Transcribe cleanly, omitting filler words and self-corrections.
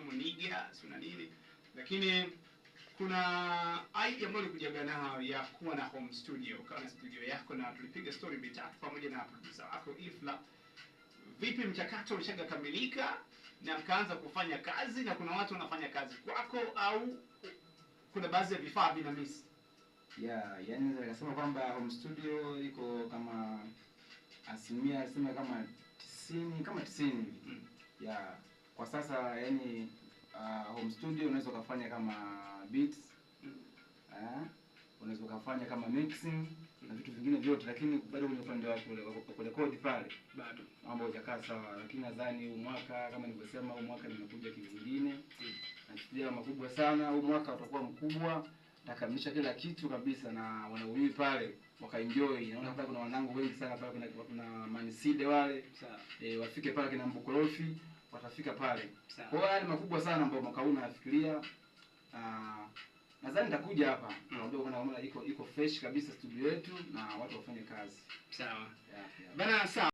ikiwemo Niga, sio nini. Lakini kuna idea ambayo nilikujaga nayo ya kuwa na home studio, ukawa na studio yako, na tulipiga story bitatu pamoja na producer wako Ifla. Vipi mchakato umeshakamilika na mkaanza kufanya kazi, na kuna watu wanafanya kazi kwako au kuna baadhi ya vifaa vina miss? Yani naweza kusema kwamba home studio iko kama asilimia kama 90 hivi. Kwa sasa yani home studio unaweza kufanya kama beats, unaweza kufanya kama mixing na vitu vingine vyote, lakini bado kwenye upande wa kurekodi pale bado mambo hayajakaa sawa. Lakini nadhani huu mwaka kama nilivyosema, huu mwaka nimekuja kivingine na studio makubwa sana. Huu mwaka utakuwa mkubwa, takamilisha kila kitu kabisa na wanaui pale wakaenjoy. Naona hapa kuna wanangu wengi sana pale, kuna Maniside wale wafike pale, kina Mbukorofi watafika pale. Kwa hiyo hali makubwa sana ambayo mwaka huu nafikiria. Nadhani nitakuja hapa naomba kuna iko fresh kabisa studio yetu na watu wafanye kazi. Sawa. Bana sawa.